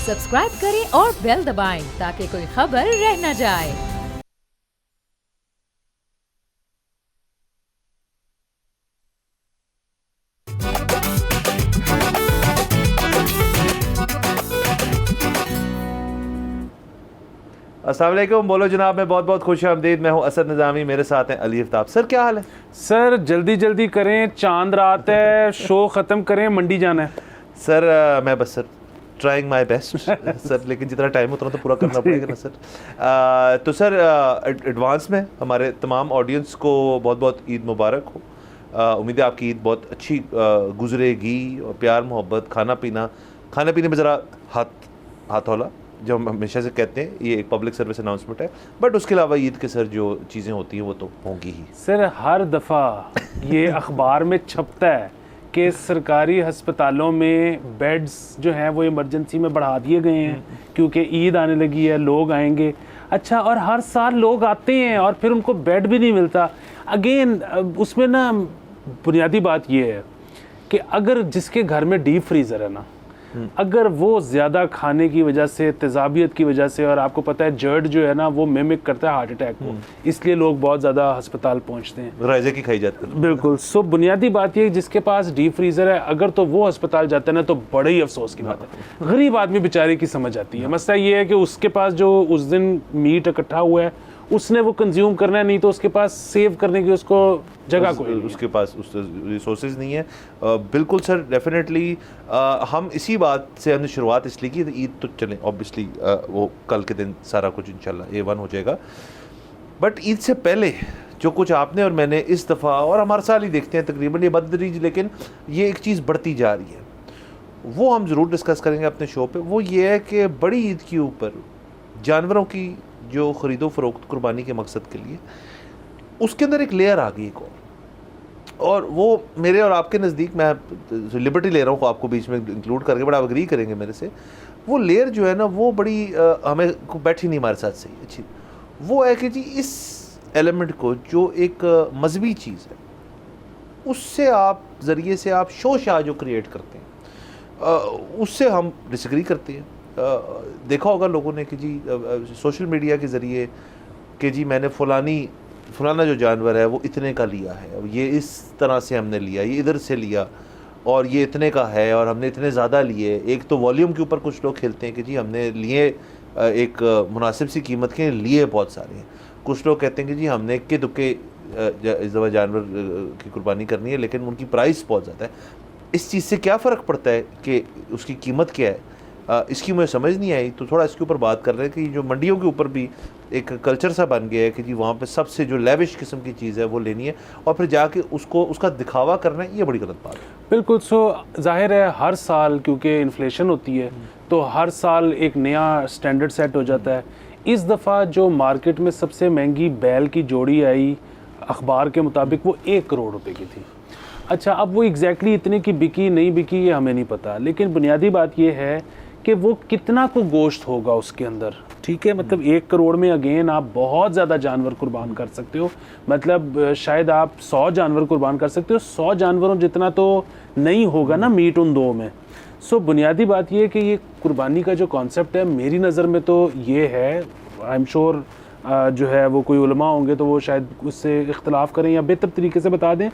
Subscribe करें और bell दबाएं ताकि कोई खबर रह न जाए। अस्सलाम वालेकुम, बोलो जनाब। मैं बहुत बहुत खुश आमदीद। मैं हूँ असद निज़ामी, मेरे साथ हैं अली आफ्ताब। सर क्या हाल है? सर जल्दी जल्दी करें, चांद रात है, शो ख़त्म करें, मंडी जाना है। सर मैं बस sir trying my best sir, लेकिन जितना टाइम उतना तो पूरा करना पड़ेगा ना सर। तो सर एडवांस में हमारे तमाम ऑडियंस को बहुत बहुत ईद मुबारक हो। उम्मीद है आपकी ईद बहुत अच्छी गुजरेगी और प्यार मोहब्बत, खाने पीने में ज़रा हाथ हौला, जो हम हमेशा से कहते हैं, ये एक पब्लिक सर्विस अनाउंसमेंट है। बट उसके अलावा ईद के सर जो चीज़ें होती हैं वो तो होंगी ही। सर हर दफ़ा ये अखबार में छपता है कि सरकारी हस्पतालों में बेड्स जो हैं वो इमरजेंसी में बढ़ा दिए गए हैं क्योंकि ईद आने लगी है, लोग आएंगे। अच्छा, और हर साल लोग आते हैं और फिर उनको बेड भी नहीं मिलता। अगेन उसमें ना बुनियादी बात ये है कि अगर जिसके घर में डीप फ्रीज़र है ना, अगर वो ज़्यादा खाने की वजह से, तेज़ाबियत की वजह से, और आपको पता है जर्ड जो है ना वो मिमिक करता है हार्ट अटैक को, इसलिए लोग बहुत ज़्यादा अस्पताल पहुंचते हैं, राइज़े की खाई जाती है। बिल्कुल। सो बुनियादी बात ये, जिसके पास डीप फ्रीज़र है अगर तो वो अस्पताल जाता है ना तो बड़े ही अफसोस की बात है। गरीब आदमी बेचारे की समझ आती है। मसला ये है कि उसके पास जो उस दिन मीट इकट्ठा हुआ है उसने वो कंज्यूम करना है, नहीं तो उसके पास सेव करने की उसको जगह कोई नहीं, उसके पास उस रिसोर्सेज नहीं है। बिल्कुल सर, डेफिनेटली हम इसी बात से हमने शुरुआत इसलिए की, ईद तो चलें ऑब्वियसली वो कल के दिन सारा कुछ इंशाल्लाह A1 हो जाएगा। बट ईद से पहले जो कुछ आपने और मैंने इस दफ़ा, और हम हर साल ही देखते हैं तकरीबन ये बदतरीज, लेकिन ये एक चीज़ बढ़ती जा रही है, वो हम ज़रूर डिस्कस करेंगे अपने शो पे। वो ये है कि बड़ी ईद के ऊपर जानवरों की जो ख़रीदो फ़रोख्त कुर्बानी के मकसद के लिए, उसके अंदर एक लेयर आ गई एक और वो मेरे और आपके नज़दीक, मैं लिबर्टी ले रहा हूँ आपको बीच में इंक्लूड करके, बड़ा आप एग्री करेंगे मेरे से, वो लेयर जो है ना वो बड़ी हमें को बैठी नहीं हमारे साथ सही अच्छी। वो है कि जी इस एलिमेंट को, जो एक मजहबी चीज़ है, उससे आप ज़रिए से आप शो शाह जो क्रिएट करते हैं, उससे हम डिसएग्री करते हैं। देखा होगा लोगों ने कि जी सोशल मीडिया के ज़रिए कि जी मैंने फलाना जो जानवर है वो इतने का लिया है, ये इस तरह से हमने लिया, ये इधर से लिया और ये इतने का है और हमने इतने ज़्यादा लिए। एक तो वॉल्यूम के ऊपर कुछ लोग खेलते हैं कि जी हमने लिए एक मुनासिब सी कीमत के लिए बहुत सारे हैं। कुछ लोग कहते हैं कि जी हमने इक्के दुक्के इस दफ़ा जानवर की कुर्बानी करनी है लेकिन उनकी प्राइस बहुत ज़्यादा है। इस चीज़ से क्या फ़र्क पड़ता है कि उसकी कीमत क्या है, इसकी मुझे समझ नहीं आई। तो थोड़ा इसके ऊपर बात कर रहे हैं कि जो मंडियों के ऊपर भी एक कल्चर सा बन गया है कि जी वहाँ पे सबसे जो लेविश किस्म की चीज़ है वो लेनी है और फिर जाके उसका दिखावा करना है, ये बड़ी गलत बात है। बिल्कुल। सो जाहिर है हर साल क्योंकि इन्फ्लेशन होती है तो हर साल एक नया स्टैंडर्ड सेट हो जाता है। इस दफ़ा जो मार्केट में सबसे महंगी बैल की जोड़ी आई अखबार के मुताबिक वो 1 करोड़ रुपए की थी। अच्छा, अब वो एग्जैक्टली इतने की बिकी नहीं बिकी ये हमें नहीं पता, लेकिन बुनियादी बात ये है कि वो कितना को गोश्त होगा उसके अंदर, ठीक है। मतलब 1 करोड़ में अगेन आप बहुत ज़्यादा जानवर कुर्बान कर सकते हो। मतलब शायद आप 100 जानवर कुर्बान कर सकते हो, 100 जानवरों जितना तो नहीं होगा ना मीट उन दो में। सो बुनियादी बात ये है कि ये कुर्बानी का जो कॉन्सेप्ट है मेरी नज़र में तो ये है, आई एम श्योर जो है वो कोई उलमा होंगे तो वो शायद उससे इख्तलाफ करें या बेहतर तरीके से बता दें,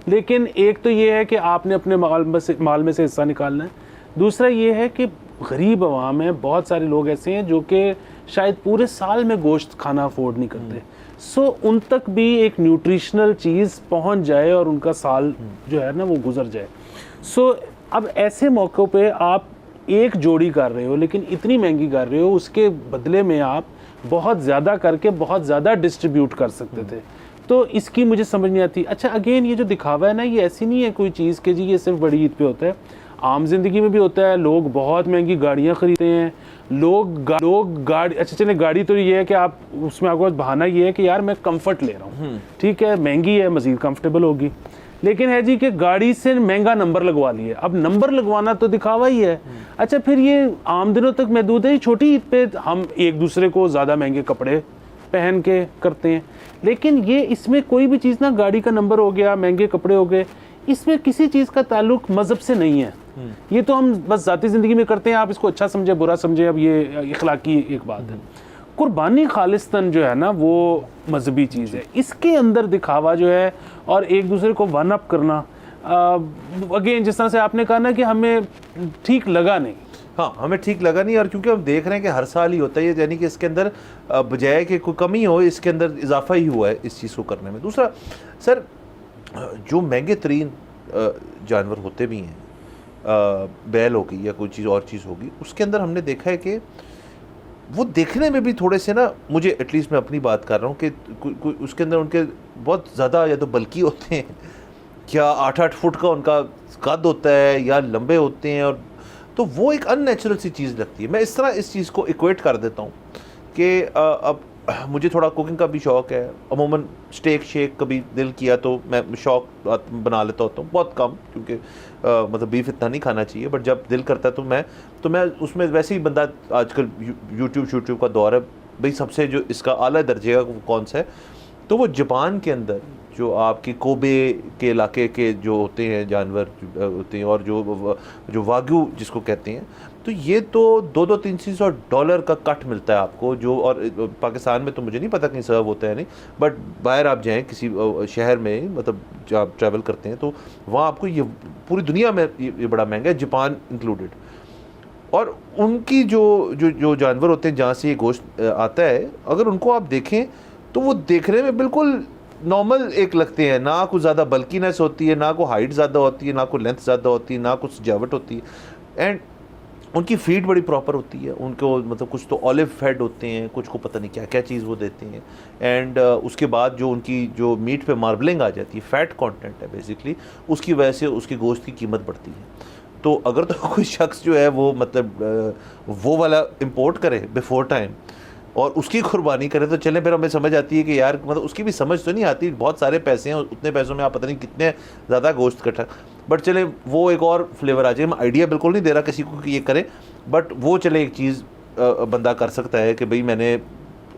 लेकिन एक तो ये है कि आपने अपने माल में से हिस्सा निकालना है। दूसरा ये है कि गरीब अवाम में बहुत सारे लोग ऐसे हैं जो कि शायद पूरे साल में गोश्त खाना अफोर्ड नहीं करते। सो उन तक भी एक न्यूट्रिशनल चीज़ पहुंच जाए और उनका साल जो है ना वो गुजर जाए। सो अब ऐसे मौक़ों पे आप एक जोड़ी कर रहे हो लेकिन इतनी महंगी कर रहे हो, उसके बदले में आप बहुत ज़्यादा करके बहुत ज़्यादा डिस्ट्रीब्यूट कर सकते थे। तो इसकी मुझे समझ नहीं आती। अच्छा, अगेन ये जो दिखावा है ना, ये ऐसी नहीं है कोई चीज़ कि जी ये सिर्फ बड़ी ईद पे होता है, आम जिंदगी में भी होता है। लोग बहुत महंगी गाड़ियाँ खरीदते हैं, लोग गाड़ी, अच्छा चले गाड़ी तो ये है कि आप उसमें आपको बहाना ये है कि यार मैं कंफर्ट ले रहा हूँ, ठीक है, महंगी है मज़ीद कंफर्टेबल होगी, लेकिन है जी कि गाड़ी से महंगा नंबर लगवा लिए। अब नंबर लगवाना तो दिखावा ही है। अच्छा, फिर ये आम दिनों तक महदूद है। छोटी ईद पे हम एक दूसरे को ज़्यादा महंगे कपड़े पहन के करते हैं, लेकिन ये इसमें कोई भी चीज़ ना, गाड़ी का नंबर हो गया, महंगे कपड़े हो गए, इसमें किसी चीज़ का ताल्लुक मज़हब से नहीं है। ये तो हम बस ज़ाती ज़िंदगी में करते हैं, आप इसको अच्छा समझे बुरा समझे, अब ये इखलाकी एक बात है। कुर्बानी खालिस्तन जो है ना वो मजहबी चीज़ है, इसके अंदर दिखावा जो है और एक दूसरे को वन अप करना, अगेन जिस तरह से आपने कहा ना कि हमें ठीक लगा नहीं। हाँ, हमें ठीक लगा नहीं, और क्योंकि हम देख रहे हैं कि हर साल ही होता है ये, यानी कि इसके अंदर बजाय कि कोई कमी हो, इसके अंदर इजाफा ही हुआ है इस चीज़ को करने में। दूसरा सर, जो महंगे तरीन जानवर होते भी हैं, बैल होगी या कोई चीज़ और चीज़ होगी, उसके अंदर हमने देखा है कि वो देखने में भी थोड़े से ना, मुझे एटलीस्ट मैं अपनी बात कर रहा हूँ कि उसके अंदर उनके बहुत ज़्यादा या तो बल्कि होते हैं, क्या 8-8 फुट का उनका कद होता है, या लंबे होते हैं, और तो वो एक अननेचुरल सी चीज़ लगती है। मैं इस तरह इस चीज़ को इक्वेट कर देता हूँ कि अब मुझे थोड़ा कुकिंग का भी शौक़ है, अमूमन स्टेक शेक कभी दिल किया तो मैं शौक़ बना लेता होता हूँ, बहुत कम, क्योंकि मतलब बीफ इतना नहीं खाना चाहिए, बट जब दिल करता है तो मैं उसमें वैसे ही, बंदा आजकल यूट्यूब का दौर है भाई, सबसे जो इसका आला दर्जे का कौन सा है, तो वो जापान के अंदर जो आपके कोबे के इलाके के जो होते हैं जानवर होते हैं, और जो वाग्यू जिसको कहते हैं, तो ये तो $200-300 का कट मिलता है आपको, जो, और पाकिस्तान में तो मुझे नहीं पता कहीं सर्व होता है नहीं, बट बाहर आप जाएं किसी शहर में, मतलब जब आप ट्रैवल करते हैं तो वहाँ आपको ये पूरी दुनिया में ये बड़ा महंगा है, जापान इंक्लूडेड। और उनकी जो जानवर होते हैं जहाँ से ये गोश्त आता है, अगर उनको आप देखें तो वो देखने में बिल्कुल नॉर्मल एक लगते हैं, ना कुछ ज़्यादा बल्कीनेस होती है, ना को हाइट ज़्यादा होती है, ना को लेंथ ज़्यादा होती है, ना कुछ सजावट होती है, एंड उनकी फीड बड़ी प्रॉपर होती है, उनको मतलब कुछ तो ऑलिव फेड होते हैं, कुछ को पता नहीं क्या क्या चीज़ वो देते हैं, एंड उसके बाद जो उनकी जो मीट पे मार्बलिंग आ जाती है, फैट कंटेंट है बेसिकली, उसकी वजह से उसकी गोश्त की कीमत बढ़ती है। तो अगर तो कोई शख्स जो है वो मतलब वो वाला इंपोर्ट करे बिफोर टाइम और उसकी कुर्बानी करे तो चलें, फिर हमें समझ आती है कि यार मतलब उसकी भी समझ तो नहीं आती, बहुत सारे पैसे हैं, उतने पैसों में आप पता नहीं कितने ज़्यादा गोश्त कटा, बट चले वो एक और फ्लेवर आ जाए। मैं आइडिया बिल्कुल नहीं दे रहा किसी को कि ये करे, बट वो चले एक चीज़ बंदा कर सकता है कि भाई मैंने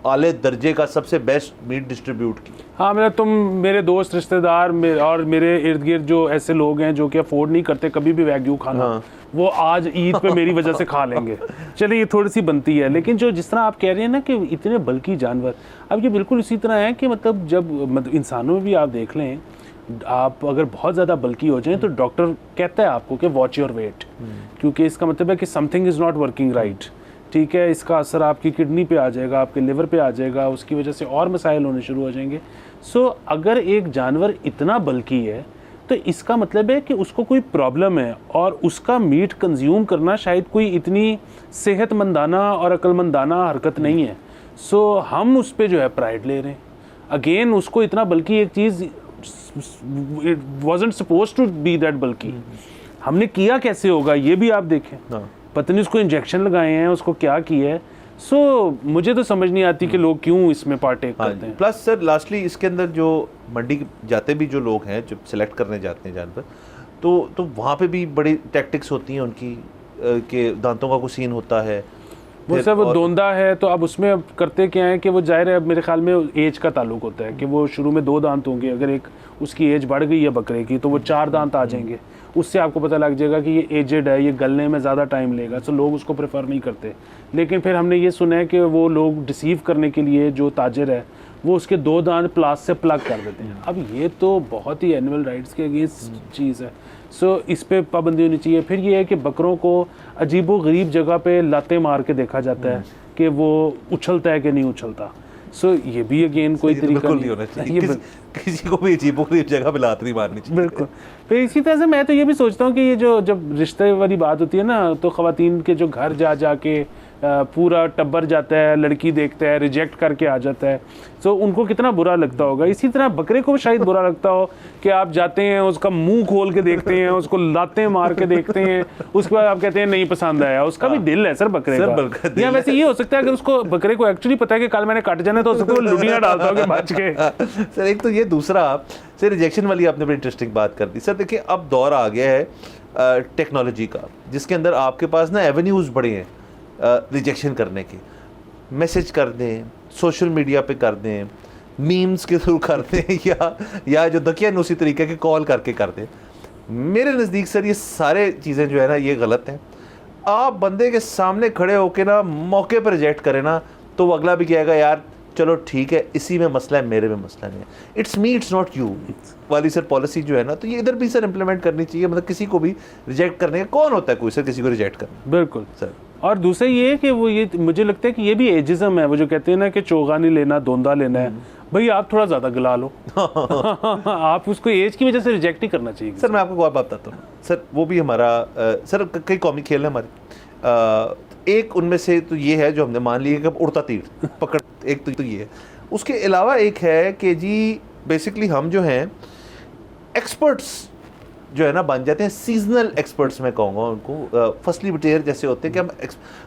आले दर्जे का सबसे बेस्ट मीट डिस्ट्रीब्यूट की। हाँ, मेरे दोस्त रिश्तेदार और मेरे इर्द गिर्द जो ऐसे लोग हैं जो कि अफोर्ड नहीं करते कभी भी वैग्यू खाना, हाँ। वो आज ईद पे मेरी वजह से खा लेंगे। चलिए ये थोड़ी सी बनती है, लेकिन जो जिस तरह आप कह रहे हैं ना कि इतने बल्कि जानवर, अब ये बिल्कुल इसी तरह है कि मतलब जब इंसानों में भी आप देख लें, आप अगर बहुत ज़्यादा बल्कि हो जाएं तो डॉक्टर कहता है आपको कि वॉच योर वेट, क्योंकि इसका मतलब है कि something is not working right. ठीक है, इसका असर आपकी किडनी पे आ जाएगा, आपके लिवर पे आ जाएगा, उसकी वजह से और मसाइल होने शुरू हो जाएंगे। सो अगर एक जानवर इतना बल्कि है तो इसका मतलब है कि उसको कोई प्रॉब्लम है, और उसका मीट कंज्यूम करना शायद कोई इतनी सेहतमंदाना और अक्लमंदाना हरकत नहीं है। सो हम उस पर जो है प्राइड ले रहे हैं। अगेन उसको इतना बल्कि एक चीज़ it wasn't supposed to be that बल्कि, हमने किया कैसे होगा ये भी आप देखें। पता नहीं उसको इंजेक्शन लगाए हैं, उसको क्या किया है। सो मुझे तो समझ नहीं आती कि लोग क्यों इसमें पार्टेक करते हैं। प्लस सर लास्टली इसके अंदर जो मंडी जाते भी जो लोग हैं, जो सिलेक्ट करने जाते हैं जानवर, तो वहाँ पे भी बड़ी टैक्टिक्स होती हैं उनकी, के दांतों का कुछ सीन होता है, वो सर वो दोंदा है, तो अब उसमें अब करते क्या है कि वो जाहिर है, अब मेरे ख्याल में एज का ताल्लुक होता है कि वो शुरू में 2 दांत होंगे, अगर एक उसकी एज बढ़ गई है बकरे की तो वो 4 दांत आ जाएंगे, उससे आपको पता लग जाएगा कि ये एजेड है, ये गलने में ज़्यादा टाइम लेगा, तो लोग उसको प्रेफर नहीं करते। लेकिन फिर हमने ये सुना है कि वो लोग डिसीव करने के लिए जो ताजर है वो उसके 2 दांत प्लास से प्लग कर देते हैं। अब ये तो बहुत ही एनिमल राइट्स के अगेंस्ट चीज़ है। सो इस पर पाबंदी होनी चाहिए। फिर ये है कि बकरों को अजीबो गरीब जगह पे लाते मार के देखा जाता है कि वो उछलता है कि नहीं उछलता। सो ये भी अगेन कोई तरीका नहीं होना चाहिए, किसी को भी अजीबो गरीब जगह पे लात नहीं मारनी चाहिए। बिल्कुल। फिर इसी तरह से मैं तो ये भी सोचता हूँ कि ये जब रिश्ते वाली बात होती है ना, तो ख़वातीन के जो घर जा के पूरा टब्बर जाता है, लड़की देखता है, रिजेक्ट करके आ जाता है, सो उनको कितना बुरा लगता होगा। इसी तरह बकरे को शायद बुरा लगता हो कि आप जाते हैं, उसका मुंह खोल के देखते हैं, उसको लाते मार के देखते हैं, उसके बाद आप कहते हैं नहीं पसंद आया। उसका भी दिल है सर बकरे का। या वैसे ये हो सकता है अगर उसको बकरे को एक्चुअली पता है कि कल मैंने काट जाना, तो हो सकता है वो लुटियाँ डालता हो बच के। सर एक तो ये, दूसरा सर रिजेक्शन वाली आपने बड़ी इंटरेस्टिंग बात कर दी। सर देखिए अब दौर आ गया है टेक्नोलॉजी का, जिसके अंदर आपके पास ना एवेन्यूज़ बड़े हैं रिजेक्शन करने के। मैसेज कर दें, सोशल मीडिया पे कर दें, मीम्स के थ्रू कर दें, या जो दकियानूसी तरीके के कॉल करके कर दें। मेरे नज़दीक सर ये सारे चीज़ें जो है ना ये गलत हैं। आप बंदे के सामने खड़े होके ना मौके पर रिजेक्ट करें ना तो वो अगला भी कहेगा यार चलो ठीक है, इसी में मसला है, मेरे में मसला नहीं है, it's me it's not you वाली सर पॉलिसी जो है ना, तो ये इधर भी सर इम्प्लीमेंट करनी चाहिए। मतलब किसी को भी रिजेक्ट करने का कौन होता है कोई सर किसी को रिजेक्ट करना। बिल्कुल सर और दूसरा ये है कि वो ये मुझे लगता है कि ये भी एजिज्म है, वो जो कहते हैं ना कि चोगा नहीं लेना दोंदा लेना है, भाई आप थोड़ा ज़्यादा गला लो आप उसको एज की वजह से रिजेक्ट नहीं करना चाहिए। सर मैं आपको एक बात बताता हूँ सर, वो भी हमारा सर कई कौमी खेल है हमारे, एक उनमें से तो ये है जो हमने मान लिया कि उड़ता तीर पकड़, एक तो ये है। उसके अलावा एक है कि जी बेसिकली हम जो हैं एक्सपर्ट्स जो है ना बन जाते हैं, सीजनल एक्सपर्ट्स मैं कहूँगा उनको, फसली बटेर जैसे होते हैं कि हम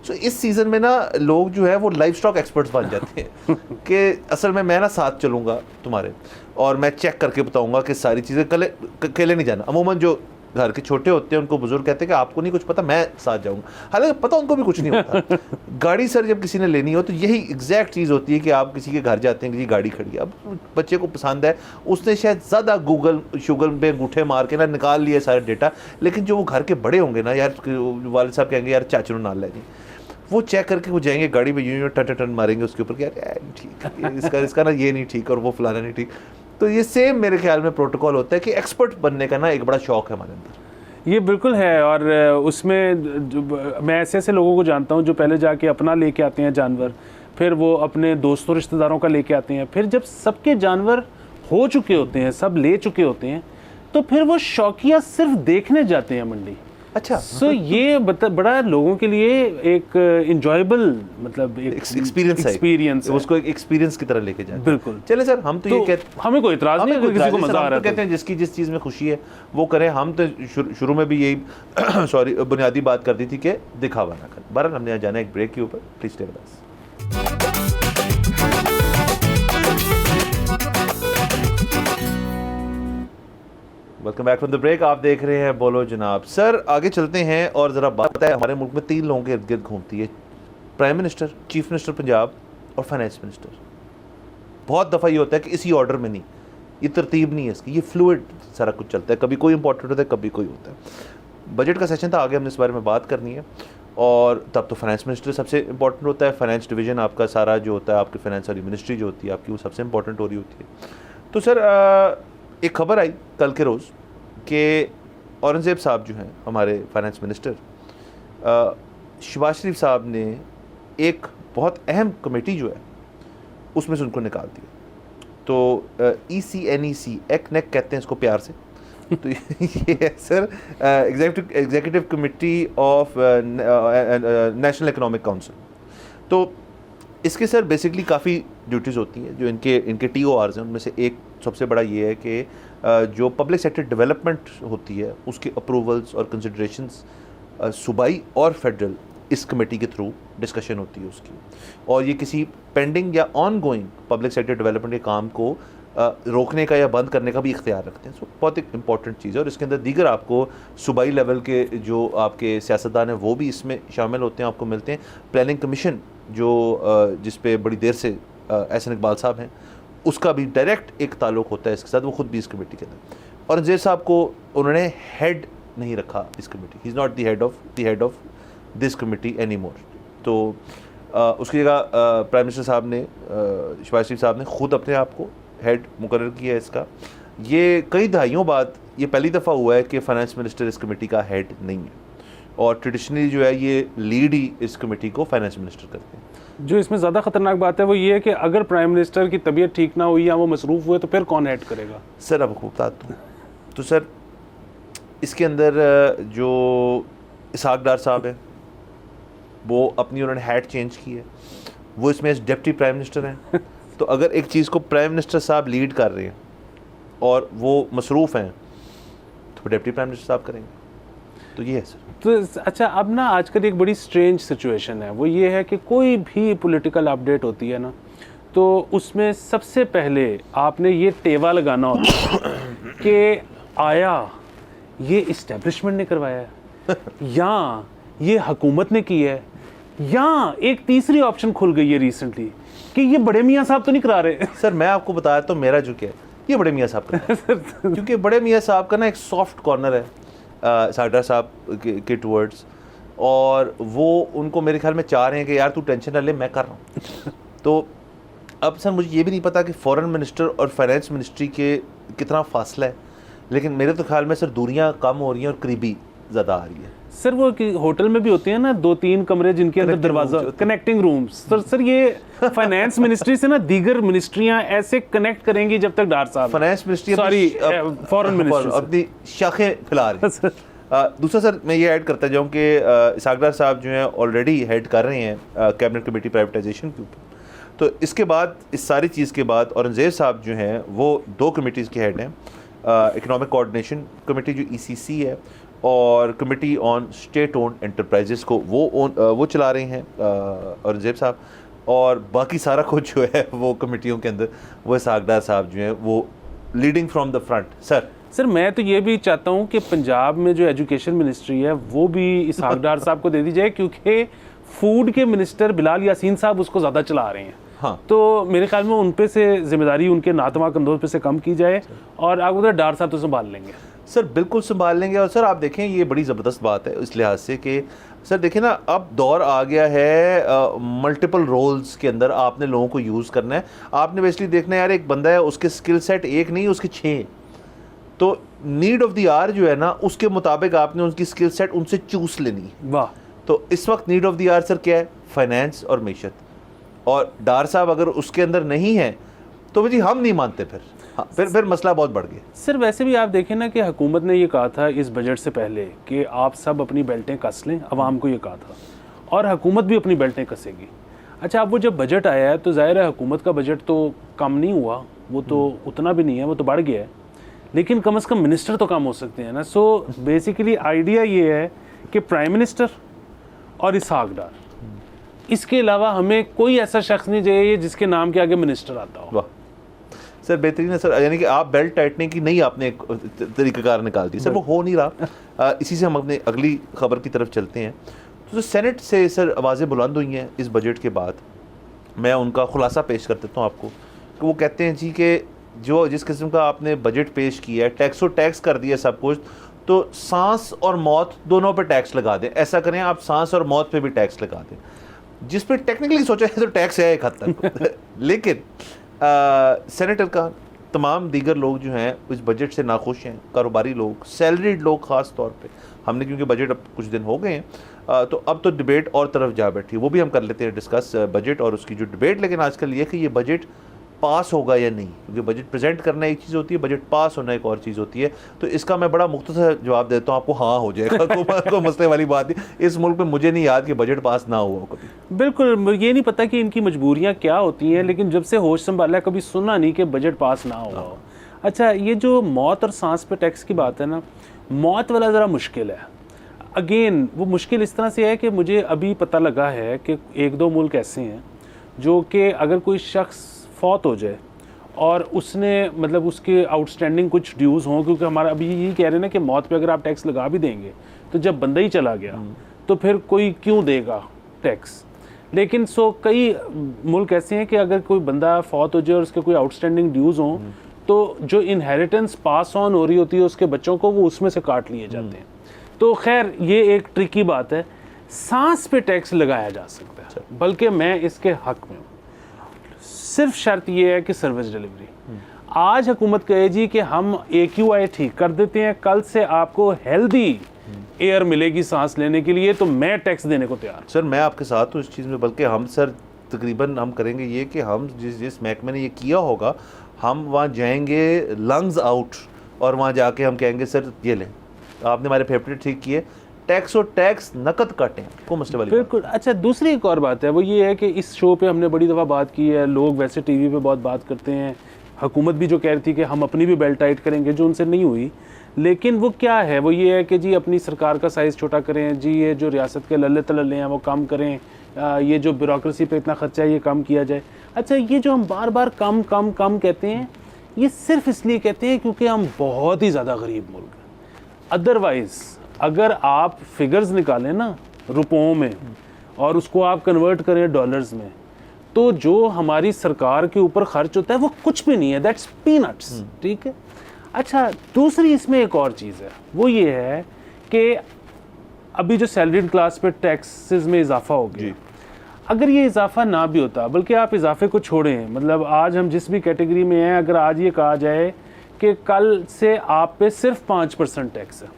सो इस सीज़न में ना लोग जो है वो लाइफ स्टॉक एक्सपर्ट्स बन जाते हैं कि असल में मैं ना साथ चलूँगा तुम्हारे और मैं चेक करके बताऊँगा कि सारी चीज़ें अकेले नहीं जाना। अमूमन जो घर के छोटे होते हैं उनको बुजुर्ग कहते हैं कि आपको नहीं कुछ पता, मैं साथ जाऊंगा, हालांकि पता उनको भी कुछ नहीं होता गाड़ी सर जब किसी ने लेनी हो तो यही एग्जैक्ट चीज़ होती है कि आप किसी के घर जाते हैं कि गाड़ी खड़ी है, अब बच्चे को पसंद है, उसने शायद ज़्यादा गूगल पे अंगूठे मार के ना निकाल लिए सारे डेटा, लेकिन जो वो घर के बड़े होंगे ना यार, वाले साहब कहेंगे यार चाचू ने नाल ले जी, वो चेक करके वो जाएंगे गाड़ी में यूँ टन मारेंगे उसके ऊपर, यार ठीक इसका ना ये नहीं ठीक और वो फलाना नहीं ठीक। तो ये सेम मेरे ख्याल में प्रोटोकॉल होता है कि एक्सपर्ट बनने का ना एक बड़ा शौक है हमारे अंदर। ये बिल्कुल है। और उसमें मैं ऐसे ऐसे लोगों को जानता हूँ जो पहले जाके अपना लेके आते हैं जानवर, फिर वो अपने दोस्तों रिश्तेदारों का लेके आते हैं, फिर जब सबके जानवर हो चुके होते हैं, सब ले चुके होते हैं, तो फिर वो शौकिया सिर्फ देखने जाते हैं मंडी। अच्छा सो ये बड़ा लोगों के लिए एक इंजॉयबल मतलब एक्सपीरियंस है, उसको एक एक्सपीरियंस की तरह लेके जाए। बिल्कुल। चले सर हम तो ये कहते, हमें कोई इतराज नहीं है, किसी को मजा आ रहा है कहते हैं जिसकी जिस चीज़ में खुशी है वो करें। हम तो शुरू में भी यही सॉरी बुनियादी बात कर दी थी कि दिखावा ना करें। बहरहाल हमने यहाँ जाना एक ब्रेक के ऊपर, please stay with us. Welcome back from the break. आप देख रहे हैं बोलो जनाब। सर आगे चलते हैं और ज़रा बात है, हमारे मुल्क में 3 लोगों के इर्द गिर्द घूमती है, prime minister, chief minister Punjab और फाइनेंस मिनिस्टर। बहुत दफ़ा ये होता है कि इसी ऑर्डर में नहीं, ये तरतीब नहीं है इसकी, ये फ्लूइड सारा कुछ चलता है, कभी कोई इंपॉर्टेंट होता है कभी कोई होता है। बजट का सेशन था, आगे हमने इस बारे में बात करनी है, और तब तो फाइनेंस मिनिस्टर सबसे इंपॉर्टेंट होता है। फाइनेंस डिवीज़न आपका सारा जो होता है, आपकी फाइनेंस वाली मिनिस्ट्री जो होती है आपकी, वो सबसे इंपॉर्टेंट हो रही होती है। तो सर एक खबर आई कल के रोज़ कि औरंगज़ेब साहब जो हैं हमारे फाइनेंस मिनिस्टर, शहबाज शरीफ साहब ने एक बहुत अहम कमेटी जो है उसमें से उनको निकाल दिया। तो ECNEC एक्नेक कहते हैं इसको प्यार से तो ये है sir executive committee of national economic council. तो इसके सर बेसिकली काफ़ी ड्यूटीज़ होती हैं जो इनके TORs हैं, उनमें से एक सबसे बड़ा ये है कि जो पब्लिक सेक्टर डेवलपमेंट होती है उसके अप्रूवल्स और कंसिडरेशंस सूबाई और फेडरल इस कमेटी के थ्रू डिस्कशन होती है उसकी, और ये किसी पेंडिंग या on going public sector development के काम को रोकने का या बंद करने का भी इख्तियार रखते हैं। सो बहुत एक इंपॉर्टेंट चीज़ है, और इसके अंदर दीगर आपको सूबाई लेवल के जो आपके सियासतदान हैं वो भी इसमें शामिल होते हैं, आपको मिलते हैं। प्लानिंग कमीशन जो जिस पे बड़ी देर से एहसन इकबाल साहब हैं, उसका भी डायरेक्ट एक ताल्लुक होता है इसके साथ, वो खुद भी इस कमेटी के अंदर। और जेर साहब को उन्होंने हेड नहीं रखा इस committee, he is not the head of this committee any more. तो उसकी जगह प्राइम मिनिस्टर साहब ने, शहबाज शरीफ साहब ने खुद अपने आप को हेड मुकर्रर किया है इसका। ये कई दहाइयों बाद ये पहली दफ़ा हुआ है कि फाइनेंस मिनिस्टर इस कमेटी का हेड नहीं है, और ट्रेडिशनली जो है ये लीड ही इस कमेटी को फाइनेंस मिनिस्टर करते हैं। जो इसमें ज़्यादा ख़तरनाक बात है वो ये है कि अगर प्राइम मिनिस्टर की तबीयत ठीक ना हुई या वो मसरूफ़ हुए तो फिर कौन हेड करेगा? सर आपको बताता हूँ, तो सर इसके अंदर जो इसहाक डार साहब हैं वो अपनी उन्होंने हेड चेंज की है, वो इसमें डिप्टी प्राइम मिनिस्टर हैं। तो अगर एक चीज़ को प्राइम मिनिस्टर साहब लीड कर रहे हैं और वो मसरूफ़ हैं तो डिप्टी प्राइम मिनिस्टर साहब करेंगे। तो ये है सर। तो अच्छा, अब ना आजकल एक बड़ी स्ट्रेंज सिचुएशन है, वो ये है कि कोई भी पॉलिटिकल अपडेट होती है ना, तो उसमें सबसे पहले आपने ये टेवा लगाना होता है कि आया ये इस्टेब्लिशमेंट ने करवाया है या ये हुकूमत ने की है, या एक तीसरी ऑप्शन खुल गई है रिसेंटली कि ये बड़े मियाँ साहब तो नहीं करा रहे। सर मैं आपको बताया तो मेरा जो क्या ये बड़े मियाँ साहब का क्योंकि बड़े मियाँ साहब का ना एक सॉफ्ट कॉर्नर है सागदार साहब के टूवर्ड्स, और वो उनको मेरे ख्याल में चाह रहे हैं कि यार तू टेंशन ना ले, मैं कर रहा हूँ। तो अब सर मुझे ये भी नहीं पता कि फॉरेन मिनिस्टर और फाइनेंस मिनिस्ट्री के कितना फासला है, लेकिन मेरे तो ख्याल में सर दूरियां कम हो रही हैं और करीबी ज़्यादा आ रही है। सर वो होटल में भी होते हैं ना 2-3 कमरे जिनके अंदर दरवाजा, कनेक्टिंग रूम्स। सर ये फाइनेंस मिनिस्ट्री से ना दीगर मिनिस्ट्रियां ऐसे कनेक्ट करेंगी जब तक डार साहब finance ministry sorry foreign ministry अपनी शाखें फैला रही है। दूसरा सर मैं ये ऐड करता जाऊँ कि सागदार साहब जो हैं ऑलरेडी हेड कर रहे हैं कैबिनेट कमेटी प्राइवेटाइजेशन के ऊपर। तो इसके बाद, इस सारी चीज़ के बाद औरंगज़ेब साहब जो हैं वो 2 कमेटीज़ के हेड हैं, इकोनॉमिक कोऑर्डिनेशन कमेटी जो ECC है और committee on state own enterprises को वो चला रहे हैं औरंगज़ेब साहब, और बाकी सारा कुछ जो है वो कमेटियों के अंदर वो सागदार साहब जो हैं वो leading from the front. Sir मैं तो ये भी चाहता हूँ कि पंजाब में जो एजुकेशन मिनिस्ट्री है वो भी सागदार साहब को दे दी जाए, क्योंकि फूड के मिनिस्टर बिलाल यासीन साहब उसको ज़्यादा चला रहे हैं। हाँ, तो मेरे ख्याल में उन पे से जिम्मेदारी उनके नातवा कंधों पे से कम की जाए और आगे उधर डार साहब तो संभाल लेंगे। सर बिल्कुल संभाल लेंगे। और सर आप देखें ये बड़ी ज़बरदस्त बात है इस लिहाज से कि सर देखें ना, अब दौर आ गया है मल्टीपल रोल्स के अंदर आपने लोगों को यूज़ करना है। आपने बेसिकली देखना है यार, एक बंदा है उसके स्किल सेट एक नहीं उसके 6, तो नीड ऑफ द आवर जो है ना उसके मुताबिक आपने उनकी स्किल सेट उनसे चूस लेनी है। वाह। तो इस वक्त need of the hour sir क्या है? फाइनेंस और मीशत, और डार साहब अगर उसके अंदर नहीं है तो जी हम नहीं मानते फिर। हाँ, फिर मसला बहुत बढ़ गया। सर वैसे भी आप देखें ना कि हुकूमत ने ये कहा था इस बजट से पहले कि आप सब अपनी बेल्टें कस लें, अवाम को ये कहा था, और हुकूमत भी अपनी बेल्टें कसेगी। अच्छा, अब वो जब बजट आया है तो ज़ाहिर है हुकूमत का बजट तो कम नहीं हुआ, वो तो उतना भी नहीं है, वो तो बढ़ गया है, लेकिन कम से कम मिनिस्टर तो कम हो सकते हैं ना। सो बेसिकली आइडिया ये है कि प्राइम मिनिस्टर और इसहाक डार, इसके अलावा हमें कोई ऐसा शख्स नहीं चाहिए जिसके नाम के आगे मिनिस्टर आता हो। वाह सर, बेहतरीन है सर। यानी कि आप बेल्ट टाइटनिंग की नहीं आपने एक तरीक़ाकार निकाल दी सर, वो हो नहीं रहा। इसी से हम अपने अगली खबर की तरफ चलते हैं। तो सेनेट से सर आवाज़ें बुलंद हुई हैं इस बजट के बाद। मैं उनका खुलासा पेश कर देता हूँ आपको कि वो कहते हैं जी कि जो जिस किस्म का आपने बजट पेश किया है, टैक्स कर दिया सब कुछ, तो सांस और मौत दोनों पे टैक्स लगा दें। ऐसा करें आप सांस और मौत पे भी टैक्स लगा दें, जिस पे टेक्निकली सोचा है तो टैक्स है एक हद तक लेकिन सेनेटर का तमाम दीगर लोग जो हैं इस बजट से नाखुश हैं, कारोबारी लोग, सैलरीड लोग ख़ास तौर पे। हमने क्योंकि बजट अब कुछ दिन हो गए हैं तो अब तो डिबेट और तरफ जा बैठी, वो भी हम कर लेते हैं डिस्कस बजट और उसकी जो डिबेट। लेकिन आजकल ये कि ये बजट पास होगा या नहीं, क्योंकि बजट प्रेजेंट करना एक चीज़ होती है, बजट पास होना एक और चीज़ होती है। तो इसका मैं बड़ा मुख्तसर जवाब देता हूँ आपको, हाँ हो जाएगा कोई मसले वाली बात नहीं। इस मुल्क में मुझे नहीं याद कि बजट पास ना हुआ कभी। बिल्कुल, ये नहीं पता कि इनकी मजबूरियाँ क्या होती हैं, लेकिन जब से होश संभाला कभी सुना नहीं कि बजट पास ना हुआ हो। अच्छा, ये जो मौत और सांस पे टैक्स की बात है ना, मौत वाला ज़रा मुश्किल है। अगेन वो मुश्किल इस तरह से है कि मुझे अभी पता लगा है कि 1-2 मुल्क ऐसे हैं जो कि अगर कोई शख्स फौत हो जाए और उसने मतलब उसके आउटस्टैंडिंग कुछ ड्यूज़ हों, क्योंकि हमारा अभी यही कह रहे हैं ना कि मौत पे अगर आप टैक्स लगा भी देंगे तो जब बंदा ही चला गया तो फिर कोई क्यों देगा टैक्स। लेकिन कई मुल्क ऐसे हैं कि अगर कोई बंदा फौत हो जाए और उसके कोई आउटस्टैंडिंग ड्यूज़ हों तो जो इनहेरिटेंस पास ऑन हो रही होती है उसके बच्चों को, वो उसमें से काट लिए जाते हैं। तो खैर ये एक ट्रिकी बात है। सांस पे टैक्स लगाया जा सकता है, बल्कि मैं इसके हक में हूँ। सिर्फ शर्त ये है कि सर्विस डिलीवरी। आज हुकूमत कहे जी कि हम AQI ठीक कर देते हैं, कल से आपको हेल्दी एयर मिलेगी सांस लेने के लिए, तो मैं टैक्स देने को तैयार। सर मैं आपके साथ हूँ इस चीज़ में, बल्कि हम सर तकरीबन हम करेंगे ये कि हम जिस महकमे ने ये किया होगा, हम वहाँ जाएंगे लंग्स आउट और वहाँ जाके हम कहेंगे सर ये लें, आपने हमारे फेफड़े ठीक किए, टैक्स और टैक्स नकद काटें, को मसले वाली बिल्कुल। अच्छा, दूसरी एक और बात है, वो ये है कि इस शो पे हमने बड़ी दफ़ा बात की है, लोग वैसे टीवी पे बहुत बात करते हैं, हुकूमत भी जो कह रही थी कि हम अपनी भी बेल्ट टाइट करेंगे, जो उनसे नहीं हुई। लेकिन वो क्या है, वो ये है कि जी अपनी सरकार का साइज़ छोटा करें, जी ये जो रियासत के लल्ले तलल्ले हैं वो कम करें, ये जो ब्यूरोक्रेसी पे इतना ख़र्चा है ये कम किया जाए। अच्छा, ये जो हम बार बार कम कम कम कहते हैं, ये सिर्फ इसलिए कहते हैं क्योंकि हम बहुत ही ज़्यादा गरीब मुल्क हैं। अदरवाइज़ अगर आप फिगर्स निकालें ना रुपयों में और उसको आप कन्वर्ट करें डॉलर्स में, तो जो हमारी सरकार के ऊपर खर्च होता है वो कुछ भी नहीं है, दैट्स पीनट्स, ठीक है। अच्छा, दूसरी इसमें एक और चीज़ है, वो ये है कि अभी जो सैलरीड क्लास पे टैक्सेस में इजाफा हो गया, अगर ये इजाफा ना भी होता, बल्कि आप इजाफे को छोड़ें, मतलब आज हम जिस भी कैटेगरी में हैं, अगर आज ये कहा जाए कि कल से आप पे सिर्फ 5% टैक्स है,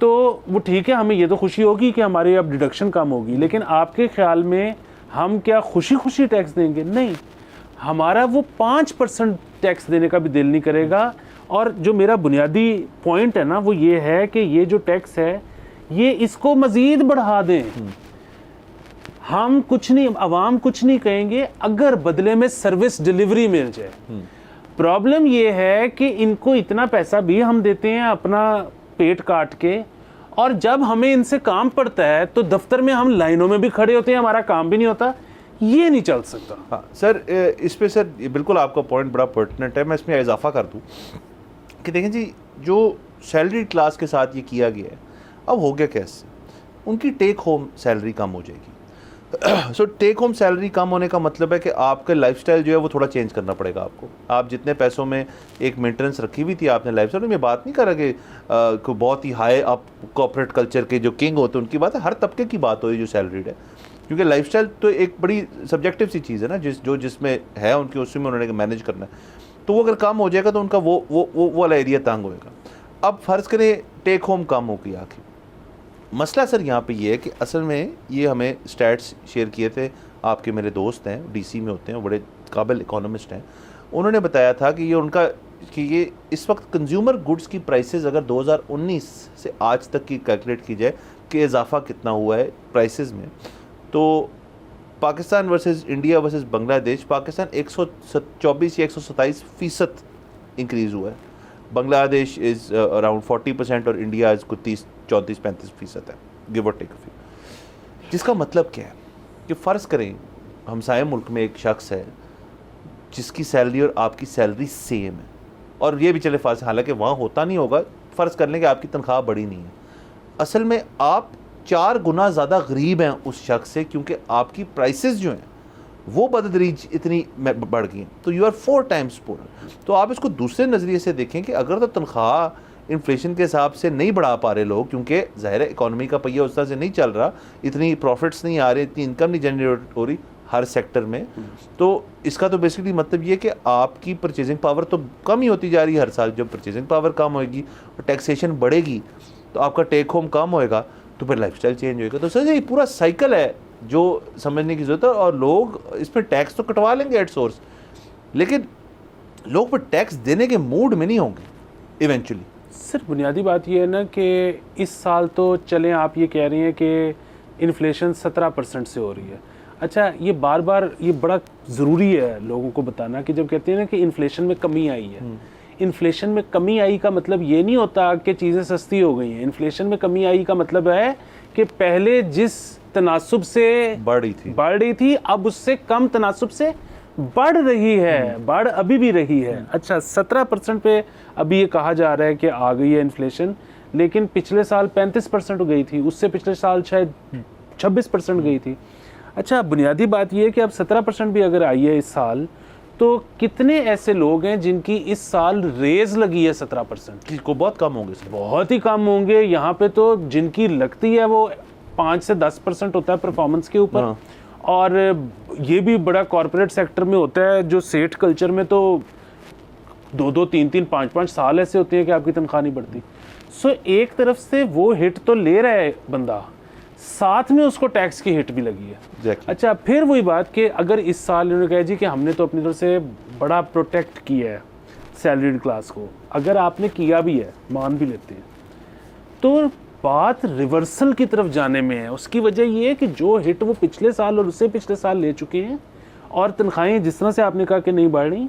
तो वो ठीक है, हमें ये तो खुशी होगी कि हमारी अब डिडक्शन कम होगी, लेकिन आपके ख्याल में हम क्या खुशी खुशी टैक्स देंगे? नहीं, हमारा वो 5% टैक्स देने का भी दिल नहीं करेगा। और जो मेरा बुनियादी पॉइंट है ना, वो ये है कि ये जो टैक्स है, ये इसको मज़ीद बढ़ा दें। हम कुछ नहीं, आवाम कुछ नहीं कहेंगे अगर बदले में सर्विस डिलीवरी मिल जाए। प्रॉब्लम ये है कि इनको इतना पैसा भी हम देते हैं अपना पेट काट के, और जब हमें इनसे काम पड़ता है तो दफ्तर में हम लाइनों में भी खड़े होते हैं, हमारा काम भी नहीं होता। ये नहीं चल सकता। हाँ सर, इस पे सर बिल्कुल आपका पॉइंट बड़ा पर्टिनेंट है। मैं इसमें इजाफा कर दूँ कि देखें जी, जो सैलरी क्लास के साथ ये किया गया है, अब हो गया कैसे, उनकी टेक होम सैलरी कम हो जाएगी। सो टेक होम सैलरी कम होने का मतलब है कि आपका लाइफस्टाइल जो है वो थोड़ा चेंज करना पड़ेगा आपको। आप जितने पैसों में एक मेंटेनेंस रखी हुई थी आपने लाइफस्टाइल में, बात नहीं कर रहा कि बहुत ही हाई आप कॉर्पोरेट कल्चर के जो किंग होते हैं उनकी बात है, हर तबके की बात हो रही जो सैलरीड है, क्योंकि लाइफस्टाइल तो एक बड़ी सब्जेक्टिव सी चीज़ है ना, जिसमें है उनकी, उसी में उन्होंने मैनेज करना है। तो वो अगर कम हो जाएगा तो उनका वो वाला एरिया तंग होएगा। अब फ़र्ज़ करें टेक होम कम होगी, आखिर मसला सर यहाँ पे ये है कि असल में ये हमें स्टैट्स शेयर किए थे आपके, मेरे दोस्त हैं डीसी में होते हैं, बड़े काबिल इकोनॉमिस्ट हैं, उन्होंने बताया था कि ये उनका कि ये इस वक्त कंज्यूमर गुड्स की प्राइसेस अगर 2019 से आज तक की कैलकुलेट की जाए कि इजाफा कितना हुआ है प्राइसेस में, तो Pakistan versus India versus Bangladesh, Pakistan 124 या 127% इंक्रीज़ हुआ है, बांग्लादेश इज़ अराउंड 40% और इंडिया इज़ कुछ 34-35% है, गिव और टेक। जिसका मतलब क्या है कि फ़र्ज़ करें हमसाये मुल्क में एक शख्स है जिसकी सैलरी और आपकी सैलरी सेम है, और ये भी चले फ़र्ज़, हालांकि वहाँ होता नहीं होगा, फ़र्ज़ कर लें कि आपकी तनख्वाह बड़ी नहीं है, असल में आप 4 गुना ज़्यादा गरीब हैं उस शख्स से, क्योंकि आपकी प्राइसेस जो हैं वो बदतदरीज इतनी बढ़ गई हैं, तो यू आर 4 टाइम्स पुअर। तो आप इसको दूसरे नज़रिए से देखें कि अगर तो तनख्वाह इन्फ्लेशन के हिसाब से नहीं बढ़ा पा रहे लोग, क्योंकि ज़ाहिर है इकॉनमी का पहिया उस तरह से नहीं चल रहा, इतनी प्रॉफिट्स नहीं आ रहे, इतनी इनकम नहीं जनरेट हो रही हर सेक्टर में, तो इसका तो बेसिकली मतलब ये कि आपकी परचेजिंग पावर तो कम ही होती जा रही है हर साल। जब परचेजिंग पावर कम होएगी और टैक्सेशन बढ़ेगी तो आपका टेक होम कम होएगा, तो फिर लाइफस्टाइल चेंज होएगा। तो सर ये पूरा साइकिल है जो समझने की ज़रूरत है, और लोग इसमें टैक्स तो कटवा लेंगे एट सोर्स, लेकिन लोग फिर टैक्स देने के मूड में नहीं होंगे इवेंचुअली। सर बुनियादी बात ये है ना कि इस साल तो चलें, आप ये कह रही हैं कि इन्फ्लेशन 17% से हो रही है। अच्छा, ये बार बार ये बड़ा ज़रूरी है लोगों को बताना कि जब कहते हैं ना कि इन्फ्लेशन में कमी आई है, इन्फ्लेशन में कमी आई का मतलब ये नहीं होता कि चीज़ें सस्ती हो गई हैं। इन्फ्लेशन में कमी आई का मतलब है कि पहले जिस तनासुब से बढ़ रही थी अब उससे कम तनासुब से बढ़ रही है, बढ़ अभी भी रही है। अच्छा, 17% पे अभी ये कहा जा रहा है कि आ गई है इन्फ्लेशन, लेकिन पिछले साल 35% गई थी, उससे पिछले साल शायद 26% गई थी। अच्छा, बुनियादी बात ये है कि अब 17% भी अगर आई है इस साल, तो कितने ऐसे लोग हैं जिनकी इस साल रेज लगी है 17%? को बहुत कम होंगे सर, बहुत ही कम होंगे। यहाँ पे तो जिनकी लगती है वो 5 से 10% होता है परफॉर्मेंस के ऊपर। हाँ। और ये भी बड़ा कॉर्पोरेट सेक्टर में होता है, जो सेठ कल्चर में तो 2-2, 3-3, 5-5 साल ऐसे होते हैं कि आपकी तनख्वाह नहीं बढ़ती। सो एक तरफ से वो हिट तो ले रहा है बंदा, साथ में उसको टैक्स की हिट भी लगी है। exactly. अच्छा, फिर वही बात कि अगर इस साल इन्होंने कहा जी कि हमने तो अपनी तरफ से बड़ा प्रोटेक्ट किया है सैलरीड क्लास को, अगर आपने किया भी है, मान भी लेते हैं, तो बात रिवर्सल की तरफ जाने में है। उसकी वजह ये है कि जो हिट वो पिछले साल और उससे पिछले साल ले चुके हैं, और तनख्वाहें जिस तरह से आपने कहा कि नहीं बढ़ रही,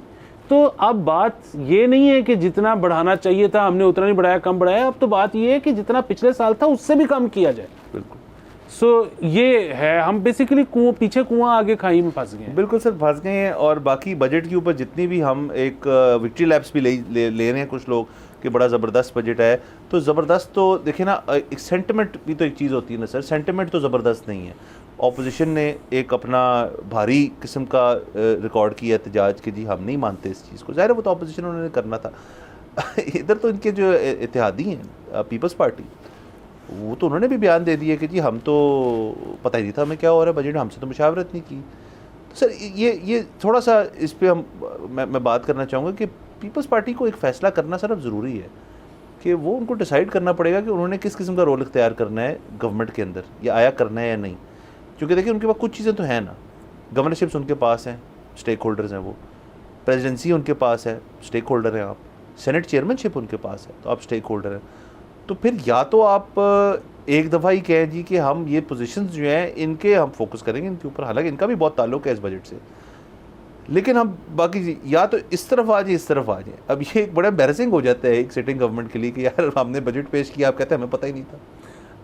तो अब बात ये नहीं है कि जितना बढ़ाना चाहिए था हमने उतना नहीं बढ़ाया, कम बढ़ाया। अब तो बात ये है कि जितना पिछले साल था उससे भी कम किया जाए। बिल्कुल। सो ये है, हम बेसिकली पीछे कुआं आगे खाई में फंस गए हैं। बिल्कुल सर, फंस गए हैं। और बाकी बजट के ऊपर जितनी भी हम एक विक्ट्री लैप्स भी ले रहे हैं कुछ लोग कि बड़ा ज़बरदस्त बजट है, तो ज़बरदस्त तो देखिए ना, एक सेंटिमेंट भी तो एक चीज़ होती है ना सर, सेंटिमेंट तो ज़बरदस्त नहीं है। ऑपोजिशन ने एक अपना भारी किस्म का रिकॉर्ड किया एहतजाज कि जी हम नहीं मानते इस चीज़ को। ज़ाहिर है वो तो ऑपोजिशन उन्होंने करना था। इधर तो इनके जो इत्तेहादी हैं पीपल्स पार्टी, वो तो उन्होंने भी बयान दे दिया कि जी हम तो पता ही नहीं था हमें क्या हो रहा है बजट, हमसे तो मुशावरत नहीं की। तो सर ये थोड़ा सा इस पर मैं बात करना चाहूँगा कि पीपल्स पार्टी को एक फ़ैसला करना सर अब ज़रूरी है कि वो उनको डिसाइड करना पड़ेगा कि उन्होंने किस किस्म का रोल इख्तियार करना है गवर्नमेंट के अंदर, या आया करना है या नहीं। क्योंकि देखिए उनके पास कुछ चीज़ें तो हैं ना, गवर्नरशिप्स उनके पास हैं, स्टेक होल्डर्स हैं वो, प्रेसिडेंसी उनके पास है, स्टेक होल्डर हैं आप, सेनेट चेयरमैनशिप उनके पास है तो आप स्टेक होल्डर हैं। तो फिर या तो आप एक दफ़ा ही कहें जी कि हम ये पोजीशंस जो हैं इनके हम फोकस करेंगे इनके ऊपर, हालांकि इनका भी बहुत ताल्लुक है इस बजट से, लेकिन हम बाकी या तो इस तरफ आ जाए इस तरफ आ जाए। अब ये एक बड़ा एम्बैरेसिंग हो जाता है एक सिटिंग गवर्नमेंट के लिए कि यार हमने बजट पेश किया, आप कहते हैं हमें पता ही नहीं था।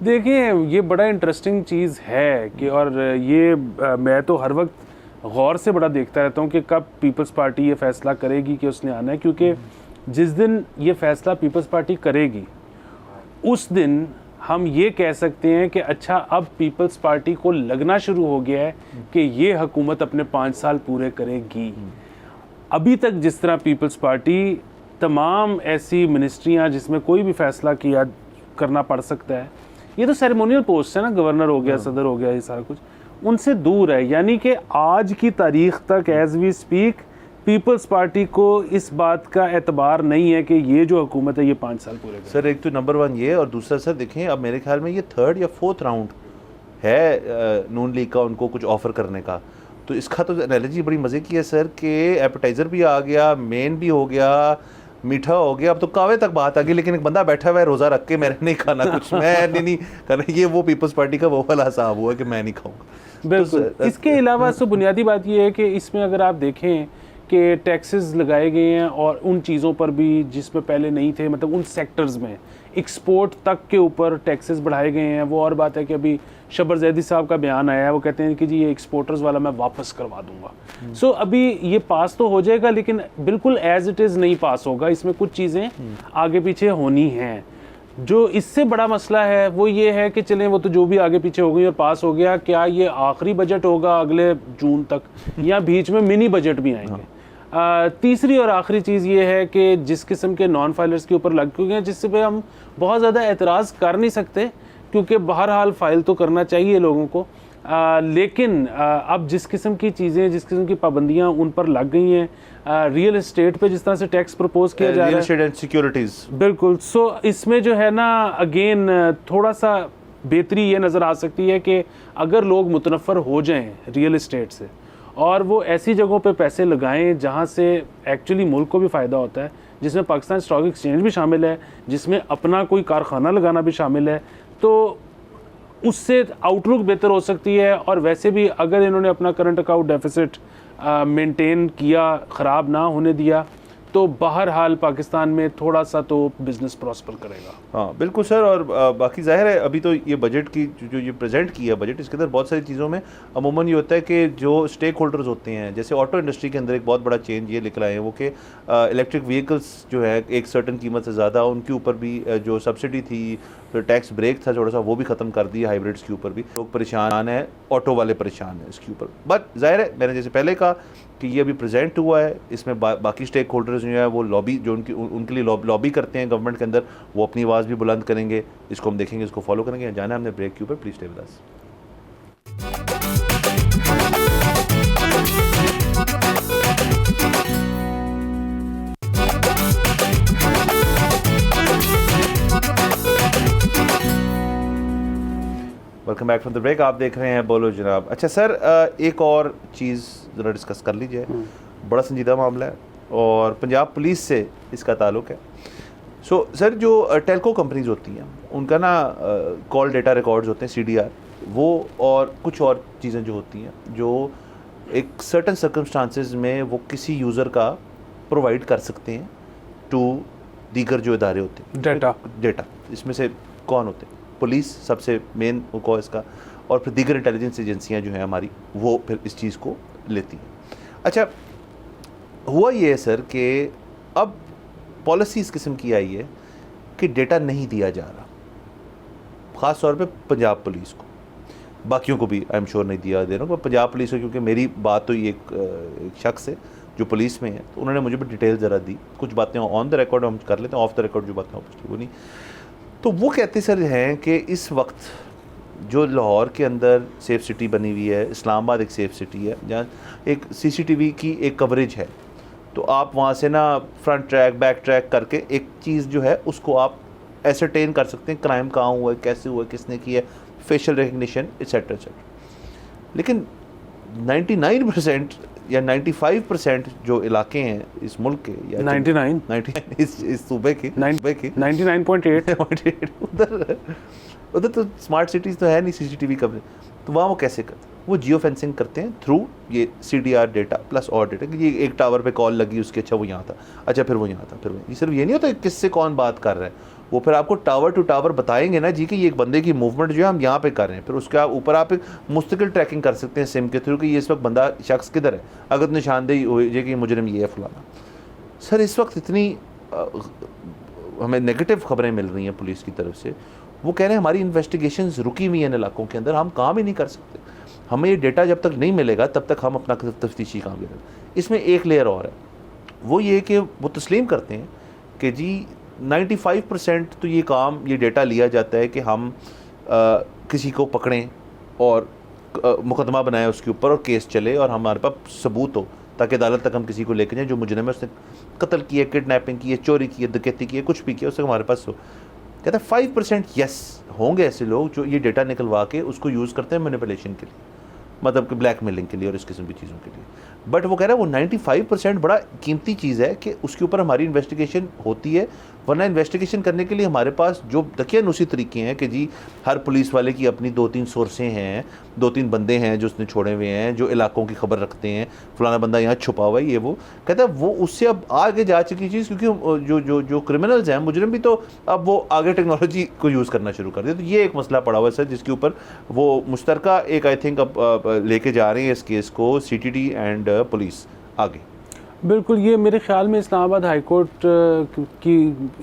देखिए ये बड़ा इंटरेस्टिंग चीज़ है कि, और ये मैं तो हर वक्त गौर से बड़ा देखता रहता हूँ कि कब पीपल्स पार्टी ये फ़ैसला करेगी कि उसने आना है, क्योंकि जिस दिन ये फ़ैसला पीपल्स पार्टी करेगी उस दिन हम ये कह सकते हैं कि अच्छा अब पीपल्स पार्टी को लगना शुरू हो गया है कि ये हुकूमत अपने 5 साल पूरे करेगी। अभी तक जिस तरह पीपल्स पार्टी तमाम ऐसी मिनिस्ट्रियां जिसमें कोई भी फ़ैसला किया करना पड़ सकता है, ये तो सेरेमोनियल पोस्ट है ना, गवर्नर हो गया, सदर हो गया, ये सारा कुछ उनसे दूर है। यानी कि आज की तारीख तक as we speak Peoples Party को इस बात का एतबार नहीं है कि ये जो हुकूमत है ये 5 साल पूरे करेगी। सर एक तो नंबर 1 ये, और दूसरा सर देखें अब मेरे ख्याल में ये 3rd या 4th राउंड है नून लीग का उनको कुछ ऑफ़र करने का। तो इसका तो एनालॉजी बड़ी मज़े की है सर कि एपेटाइज़र भी आ गया, मेन भी हो गया, मीठा हो गया, अब तो कावे तक बात आ गई, लेकिन एक बंदा बैठा हुआ है रोज़ा रख के मैंने नहीं खाना कुछ, मैं नहीं करना। ये वो पीपल्स पार्टी का वो वाला हिसाब हुआ कि मैं नहीं खाऊंगा। बिल्कुल। तो इसके अलावा तो बुनियादी बात ये है कि इसमें अगर आप देखें कि टैक्सेस लगाए गए हैं और उन चीज़ों पर भी जिसमें पहले नहीं थे, मतलब उन सेक्टर्स में एक्सपोर्ट तक के ऊपर टैक्सेस बढ़ाए गए हैं। वो और बात है कि अभी शबर जैदी साहब का बयान आया है, वो कहते हैं कि जी ये एक्सपोर्टर्स वाला मैं वापस करवा दूंगा। सो अभी ये पास तो हो जाएगा लेकिन बिल्कुल एज इट इज़ नहीं पास होगा, इसमें कुछ चीज़ें आगे पीछे होनी हैं। जो इससे बड़ा मसला है वो ये है कि चलें वो तो जो भी आगे पीछे हो गई और पास हो गया, क्या ये आखिरी बजट होगा अगले जून तक या बीच में मिनी बजट भी आएंगे। तीसरी और आखिरी चीज़ ये है कि जिस किस्म के नॉन फाइलर्स के ऊपर लग चुके हैं जिससे पे हम बहुत ज़्यादा एतराज़ कर नहीं सकते, क्योंकि बहरहाल फ़ाइल तो करना चाहिए लोगों को, लेकिन अब जिस किस्म की चीज़ें, जिस किस्म की पाबंदियां उन पर लग गई हैं, रियल एस्टेट पे जिस तरह से टैक्स प्रपोज किया जा रहा है, रियल एस्टेट एंड सिक्योरिटीज़, बिल्कुल। सो इसमें जो है ना अगेन थोड़ा सा बेहतरी ये नज़र आ सकती है कि अगर लोग मुतनफ़र हो जाएं रियल एस्टेट से और वो ऐसी जगहों पे पैसे लगाएं जहां से एक्चुअली मुल्क को भी फ़ायदा होता है, जिसमें पाकिस्तान स्टॉक एक्सचेंज भी शामिल है, जिसमें अपना कोई कारखाना लगाना भी शामिल है, तो उससे आउटलुक बेहतर हो सकती है। और वैसे भी अगर इन्होंने अपना करंट अकाउंट डेफिसिट मेंटेन किया, ख़राब ना होने दिया, तो बहरहाल पाकिस्तान में थोड़ा सा तो बिज़नेस प्रॉस्पर करेगा। हाँ बिल्कुल सर। और बाकी जाहिर है अभी तो ये बजट की जो ये प्रेजेंट किया बजट, इसके अंदर बहुत सारी चीज़ों में अमूमन ये होता है कि जो स्टेक होल्डर्स होते हैं, जैसे ऑटो इंडस्ट्री के अंदर एक बहुत बड़ा चेंज ये लेकर आए हैं वो कि इलेक्ट्रिक व्हीकल्स जो है एक सर्टन कीमत से ज़्यादा उनके ऊपर भी जो सब्सिडी थी, फिर टैक्स ब्रेक था थोड़ा सा, वो भी ख़त्म कर दिया। हाइब्रिड्स के ऊपर भी लोग परेशान हैं, ऑटो वाले परेशान हैं इसके ऊपर। बट जाहिर है मैंने जैसे पहले कहा कि ये अभी प्रेजेंट हुआ है, इसमें बाकी स्टेक होल्डर्स जो है वो लॉबी जो उनके लिए लॉबी करते हैं गवर्नमेंट के अंदर, वो अपनी आवाज़ भी बुलंद करेंगे। इसको हम देखेंगे, इसको फॉलो करेंगे। जाना है हमने ब्रेक के ऊपर, please stay with us. Welcome back from the break. आप देख रहे हैं बोलो जनाब। अच्छा सर, एक और चीज़ ज़रा डिस्कस कर लीजिए। बड़ा संजीदा मामला है और पंजाब पुलिस से इसका ताल्लुक़ है। सो सर जो टेलको कंपनीज होती हैं उनका ना कॉल डेटा रिकॉर्ड्स होते हैं, CDR, वो और कुछ और चीज़ें जो होती हैं जो एक सर्टन सर्कमस्टांसेस में वो किसी यूज़र का प्रोवाइड कर सकते हैं टू दीगर जो इदारे होते हैं। डेटा इसमें से कौन होते हैं? पुलिस सबसे मेन को इसका, और फिर दीगर इंटेलिजेंस एजेंसियां जो हैं हमारी, वो फिर इस चीज़ को लेती हैं। अच्छा, हुआ ये है सर कि अब पॉलिसी इस किस्म की आई है कि डेटा नहीं दिया जा रहा, ख़ास तौर पे पंजाब पुलिस को। बाकियों को भी आई एम श्योर नहीं दिया दे रहा हूँ। पंजाब पुलिस को, क्योंकि मेरी बात हुई एक शख्स से जो पुलिस में है, तो उन्होंने मुझे भी डिटेल ज़रा दी। कुछ बातें ऑन द रिकॉर्ड हम कर लेते हैं, ऑफ द रिकॉर्ड जो बातें वो नहीं। तो वो कहते सर हैं कि इस वक्त जो लाहौर के अंदर सेफ़ सिटी बनी हुई है, इस्लामाबाद एक सेफ़ सिटी है जहाँ एक CCTV की एक कवरेज है, तो आप वहाँ से ना फ्रंट ट्रैक बैक ट्रैक करके एक चीज़ जो है उसको आप एसरटेन कर सकते हैं, क्राइम कहाँ हुआ है, कैसे हुआ है, किसने किया है, फेशियल रिकग्निशन एट्सेट्रा एट्सेट्रा। लेकिन 99% या 95% जो इलाके हैं इस मुल्क के, या 99 इस सूबे के 99.8 उधर तो स्मार्ट सिटीज़ तो है नहीं CCTV कवरेज, तो वहाँ वो कैसे करते हैं? वो जियो फेंसिंग करते हैं थ्रू ये CDR डेटा प्लस और डेटा कि ये एक टावर पे कॉल लगी उसके, अच्छा वो यहाँ था, अच्छा फिर वो यहाँ था, फिर वो ये सिर्फ ये नहीं होता किससे कौन बात कर रहा है, वो फिर आपको टावर टू टावर बताएंगे ना जी कि ये एक बंदे की मूवमेंट जो है हम यहाँ पे कर रहे हैं। फिर उसके ऊपर आप एक मुस्तकिल ट्रैकिंग कर सकते हैं सिम के थ्रू कि ये इस वक्त बंदा शख्स किधर है, अगर निशानदेही हो जाए कि मुजरिम ये है फलाना। सर इस वक्त इतनी हमें नेगेटिव खबरें मिल रही हैं पुलिस की तरफ से, वो कह रहे हैं हमारी इन्वेस्टिगेशंस रुकी हुई हैं इन इलाकों के अंदर, हम काम ही नहीं कर सकते, हमें ये डेटा जब तक नहीं मिलेगा तब तक हम अपना तफ्तीशी काम करें। इसमें एक लेयर और है, वो ये कि वो तस्लीम करते हैं कि जी 95% तो ये काम, ये डेटा लिया जाता है कि हम किसी को पकड़ें और मुकदमा बनाएं उसके ऊपर और केस चले और हमारे पास सबूत हो ताकि अदालत तक हम किसी को लेकर जाएँ जो मुजरिम है, उसने कत्ल किया, किडनैपिंग की है, चोरी की है, डकैती की है, कुछ भी किया, उससे हमारे पास हो। कहता है 5% यस होंगे ऐसे लोग जो ये डेटा निकलवा के उसको यूज़ करते हैं मैनिपुलेशन के लिए, मतलब कि ब्लैकमेलिंग के लिए और इस किस्म की चीज़ों के लिए। बट वो कह रहा है वो 95% बड़ा कीमती चीज़ है कि उसके ऊपर हमारी इन्वेस्टिगेशन होती है, वरना इन्वेस्टिगेशन करने के लिए हमारे पास जो दकियानुसी तरीके हैं कि जी हर पुलिस वाले की अपनी 2-3 सोर्सें हैं, 2-3 बंदे हैं जो उसने छोड़े हुए हैं जो इलाकों की खबर रखते हैं, फलाना बंदा यहाँ छुपा हुआ है, ये वो कहता है वो उससे अब आगे जा चुकी चीज़, क्योंकि जो क्रिमिनल्स हैं, मुजरिम भी, तो अब वो आगे टेक्नोलॉजी को यूज़ करना शुरू कर दिया। तो ये एक मसला पड़ा हुआ है सर जिसके ऊपर वो मुश्तरका एक आई थिंक अब लेके जा रहे हैं इस केस को CTD एंड पुलिस आगे। बिल्कुल, ये मेरे ख्याल में इस्लामाबाद हाई कोर्ट की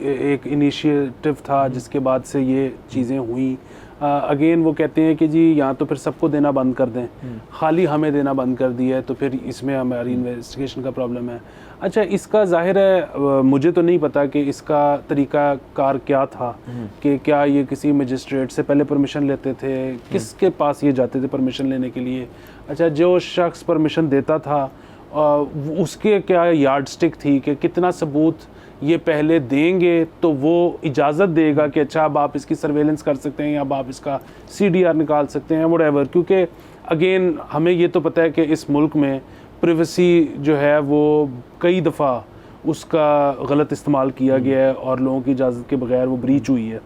एक इनिशिएटिव था जिसके बाद से ये चीज़ें हुई। अगेन वो कहते हैं कि जी यहाँ तो फिर सबको देना बंद कर दें, खाली हमें देना बंद कर दिया है तो फिर इसमें हमारी इन्वेस्टिगेशन का प्रॉब्लम है। अच्छा, इसका जाहिर है मुझे तो नहीं पता कि इसका तरीका कार क्या था, कि क्या ये किसी मजिस्ट्रेट से पहले परमिशन लेते थे, किसके पास ये जाते थे परमिशन लेने के लिए। अच्छा, जो शख्स परमिशन देता था उसके क्या यार्ड स्टिक थी कि कितना सबूत ये पहले देंगे तो वो इजाज़त देगा कि अच्छा अब आप इसकी सर्वेलेंस कर सकते हैं या अब आप इसका CDR निकाल सकते हैं, व्हाटएवर। क्योंकि अगेन हमें ये तो पता है कि इस मुल्क में प्रिवेसी जो है वो कई दफ़ा उसका गलत इस्तेमाल किया गया है और लोगों की इजाज़त के बगैर वो ब्रीच हुई है।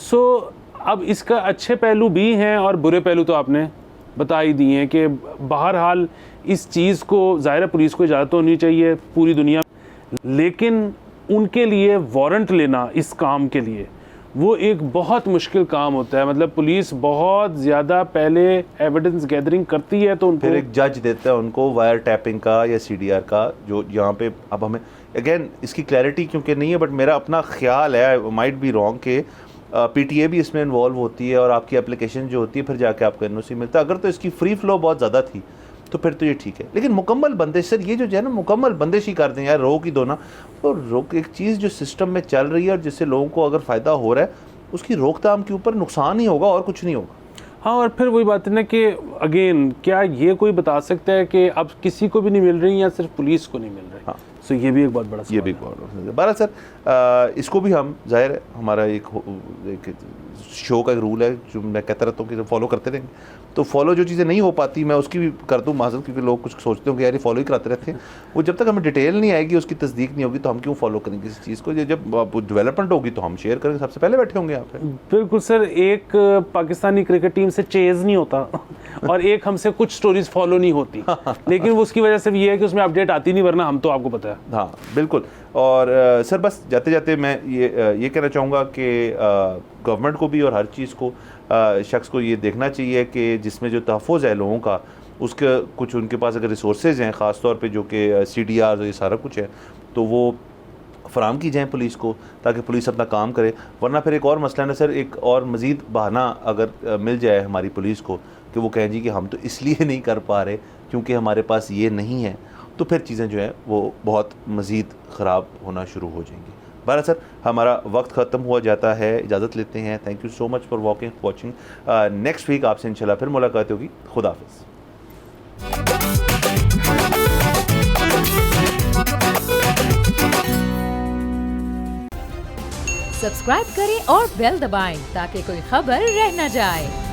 सो अब इसका अच्छे पहलू भी हैं और बुरे पहलू तो आपने बता ही दिए हैं कि बहरहाल इस चीज़ को ज़ाहिर पुलिस को इजाज़त होनी चाहिए पूरी दुनिया में, लेकिन उनके लिए वारंट लेना इस काम के लिए वो एक बहुत मुश्किल काम होता है। मतलब पुलिस बहुत ज़्यादा पहले एविडेंस गैदरिंग करती है तो उनको फिर एक जज देता है उनको वायर टैपिंग का या CDR का, जो यहाँ पे अब हमें अगेन इसकी क्लैरिटी क्योंकि नहीं है, बट मेरा अपना ख्याल है, माइट बी रॉन्ग, कि PTA भी इसमें इन्वॉल्व होती है और आपकी एप्लीकेशन जो होती है फिर जाके आपको NOC मिलता है। अगर तो इसकी फ्री फ्लो बहुत ज़्यादा थी तो फिर तो ये ठीक है, लेकिन मुकम्मल बंदिश सर, ये जो है ना मुकम्मल बंदिश ही कर दें यार, रोक ही दो ना। तो रोक एक चीज़ जो सिस्टम में चल रही है और जिससे लोगों को अगर फ़ायदा हो रहा है उसकी रोकथाम के ऊपर नुकसान ही होगा और कुछ नहीं होगा। हाँ, और फिर वही बात है ना कि अगेन क्या ये कोई बता सकता है कि अब किसी को भी नहीं मिल रही या सिर्फ पुलिस को नहीं मिल रही। हाँ, सो ये भी एक बहुत बड़ा ये भी बड़ा सर, इसको भी हम जाहिर है हमारा एक शो का एक रूल है जो मैं कहता रहता हूँ कि फॉलो करते रहेंगे, तो फॉलो जो चीज़ें नहीं हो पाती मैं उसकी भी कर दूँ माजरत, क्योंकि लोग कुछ सोचते हो कि यार ये फॉलो ही कराते रहते हैं, वो जब तक हमें डिटेल नहीं आएगी, उसकी तस्दीक नहीं होगी तो हम क्यों फॉलो करेंगे किसी चीज़ को। जब डेवलपमेंट होगी तो हम शेयर करेंगे, सबसे पहले बैठे होंगे यहाँ पे। बिल्कुल सर, एक पाकिस्तानी क्रिकेट टीम से चेज़ नहीं होता और एक हमसे कुछ स्टोरीज फॉलो नहीं होती, लेकिन वो उसकी वजह से ये है कि उसमें अपडेट आती नहीं, वरना हम तो आपको पता है। हाँ बिल्कुल। और सर बस जाते जाते मैं ये कहना चाहूँगा कि गवर्नमेंट को भी और हर चीज़ को शख्स को ये देखना चाहिए कि जिसमें जो तहफ़्फ़ुज़ है लोगों का, उसके कुछ उनके पास अगर रिसोर्सेज हैं ख़ास तौर पे जो कि CDR ये सारा कुछ है तो वो फराम की जाएँ पुलिस को, ताकि पुलिस अपना काम करे। वरना फिर एक और मसला है ना सर, एक और मज़ीद बहाना अगर मिल जाए हमारी पुलिस को कि वो कहें जी कि हम तो इसलिए नहीं कर पा रहे क्योंकि हमारे पास ये नहीं है, तो फिर चीज़ें जो हैं वो बहुत मज़ीद ख़राब होना शुरू हो जाएंगी। बहरहाल सर, हमारा वक्त ख़त्म हुआ जाता है, इजाज़त लेते हैं। Thank you so much for watching. Next week आपसे इंशाल्लाह फिर मुलाकात होगी। खुदा हाफ़िज़। सब्सक्राइब करें और बेल दबाएं ताकि कोई खबर रह न जाए।